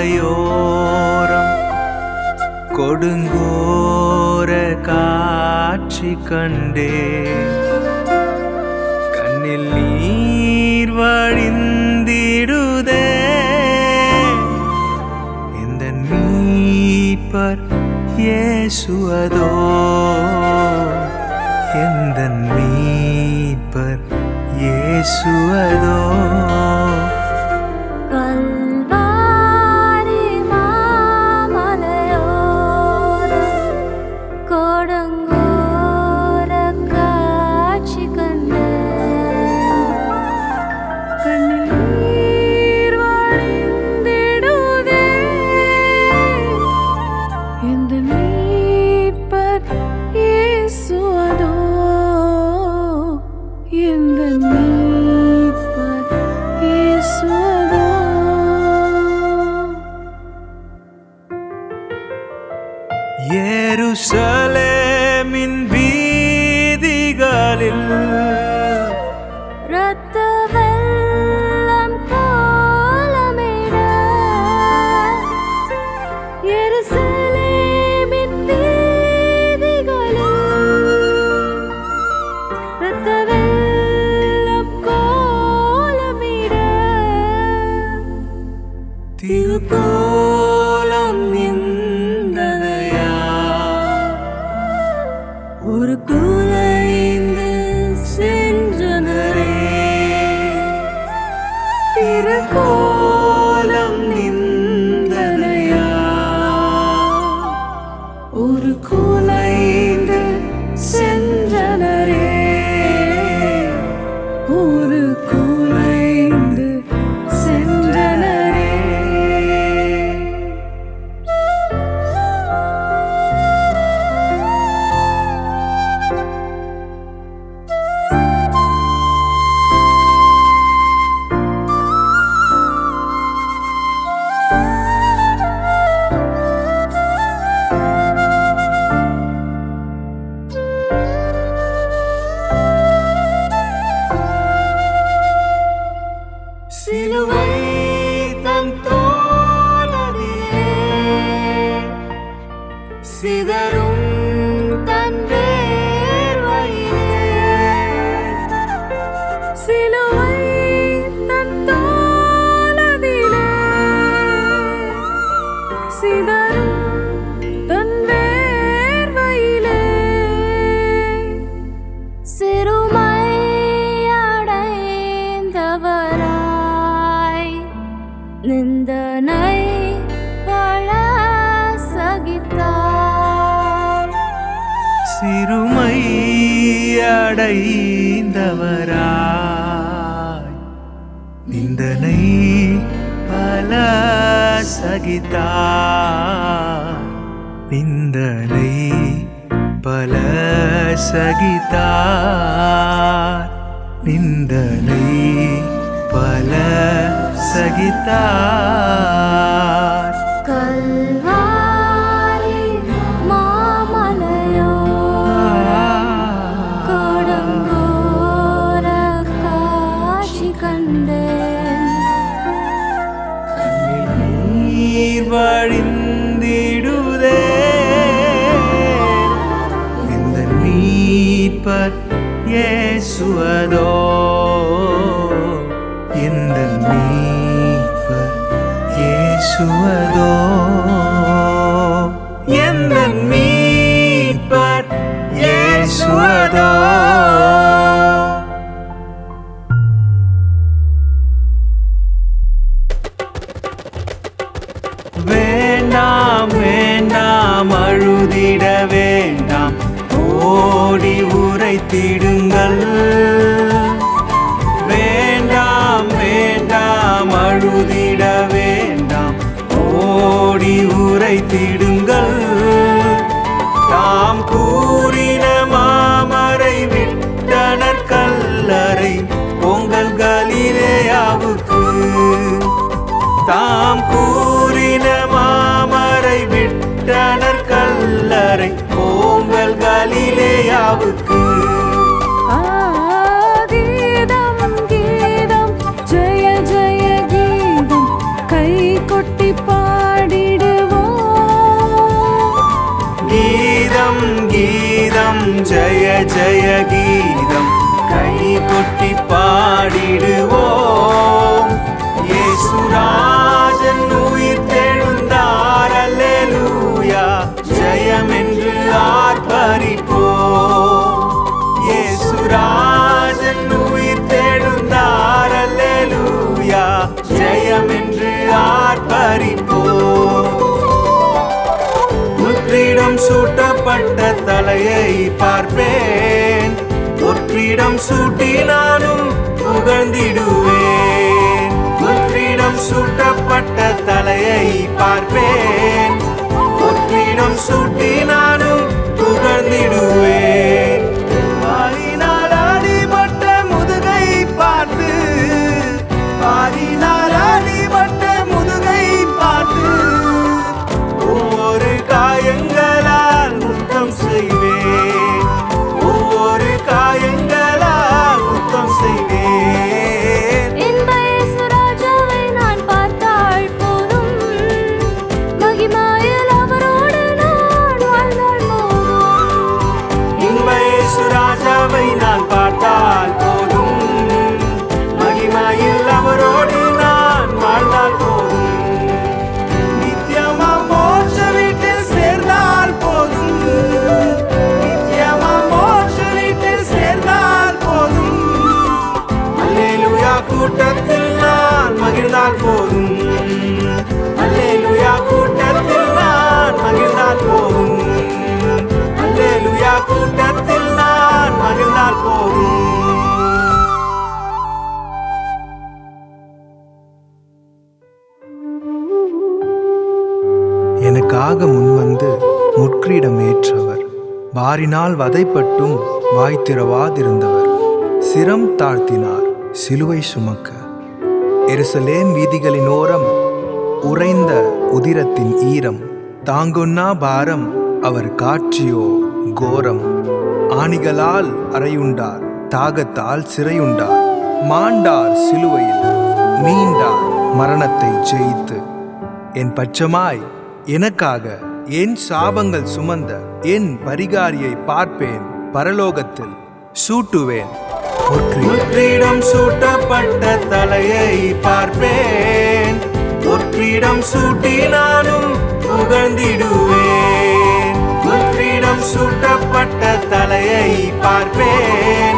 மலையோரம் கொடுங்கோர காட்சி கண்டே கண்ணில் நீர் வழிந்திடுதே இந்த மீட்பர் இயேசுவதோ இந்த மீட்பர் இயேசுவதோ எருசலேமின் வீதிகளில் இரத்த வெள்ளம் கோலமிட எருசலேமின் வீதிகளில் இரத்த வெள்ளம் கோலமிட திருக்கோலம் ஒரு குலைந்து சென்றனரே திருக்கோலம் நிந்தனையா ஒரு குலைந்து சென்றனரே ஒரு குலைந்து சென்றனரே சிலுவை தன் தோளிலே சிதறும் தன் வேர்வையிலே சிலுவை தன் தோளிலே சிதறும் தன் வேர்வையிலே சிறுமை அடைந்தவராய் நிந்தனை பல சகித்தார் சிறுமை அடைந்தவராய் நிந்தனை பல சகித்தார் நிந்தனை பல சகித்தார் நிந்தனை பல சகித்தார் கல்வாரி மாமலையோ கொடுங்கோர காட்சி கண்டேன் நீர் வழிந்திடுதே இந்த மீட்பர் இயேசுவதோ இந்த மீட்பர் இயேசுவதோ இந்த மீட்பர் இயேசுவதோ வேண்டாம் வேண்டாம் அழுதிட வேண்டாம் ஓடி உரைத்திடுங்கள் வேண்டாம் வேண்டாம் அழுதிட வேண்டாம் ஓடி உரைத்திடுங்கள் தாம் கூறின மாமரை விட்டனர் கல்லறை பொங்கல் கலிலேயாவுக்கு தாம் கூறின மாமரை விட்டனர் கல்லறை பொங்கல் கலிலேயாவுக்கு கீதம் கீதம் ஜெய ஜெய கீதம் கை கொட்டி ஜெய ஜெய கீதம் கை கொட்டி பாடிடுவோம். இயேசுராஜன் உயிர் தெழுந்தார், அல்லேலூயா, ஜெயம் என்று ஆர்ப்பரிப்போம். இயேசுராஜன் உயிர் தெழுந்தார், அல்லேலூயா, ஜெயம் என்று ஆர்ப்பரிப்போம். முற்றிடம் சூட்டப்பட்ட தலையை பார்ப்பேன், பொற்றிடம் சூட்டி நானும் புகழ்ந்திடுவேன். முற்றிடம் சூட்டப்பட்ட தலையை பார்ப்பேன், பொற்றிடம் சூட்டி நானும் புகழ்ந்திடுவேன். பாரினால் அடிபட்ட முதுகை பார்த்து, பாரினால் அடிபட்ட முதுகை பார்த்து, ஒவ்வொரு காயங்களால் முத்தம் செய்வேன், ஒவ்வொரு காயங்களால் முத்தம் செய்வேன். இன்ப இயேசு ராஜாவை நான் பார்த்தால் போதும், மகிமையில் அவரோடு நான் வாழ்ந்தால் போதும். இன்ப இயேசு ராஜாவை நான் பார்த்தால் போதும், மகிமையில் அவரோடு நான் வாழ்ந்தால் போதும். நித்தியமா மோட்ச வீட்டில் சேர்ந்தால் போதும், நித்தியமா மோட்ச வீட்டில் சேர்ந்தால் போதும். அல்லேலூயா கூட்டத்தில் நான் மகிழ்ந்தால் போதும், அல்லேலூயா கூட்டத்தில் நான் மகிழ்ந்தால் போதும், அல்லேலூயா கூட்டத்தில் நான் மகிழ்ந்தால் போதும். எனக்காக முன்வந்து முட்கிரீடம் ஏற்றவர், வாரினால் வதைப்பட்டும் வாய் திறவாதிருந்தவர், சிரம் தாழ்த்தினார் சிலுவை சுமக்க. எருசலேம் வீதிகளின் ஓரம் உறைந்த உதிரத்தின் ஈரம், தாங்கொன்னா பாரம் அவர் காட்சியோ கோரம். ஆணிகளால் அறையுண்டார், தாகத்தால் சிறையுண்டார், மாண்டார் சிலுவையில், மீண்டார் மரணத்தை ஜெயித்து. என் பட்சமாய் எனக்காக என் சாபங்கள் சுமந்த என் பரிகாரியை பார்ப்பேன், பரலோகத்தில் சூட்டுவேன் முற்றிடம் சூட்டப்பட்ட தலையை பார்ப்பேன், பொற்றிடம் சூட்டி நானும் புகழ்ந்திடுவேன். முற்றிடம் சூட்டப்பட்ட தலையை பார்ப்பேன்,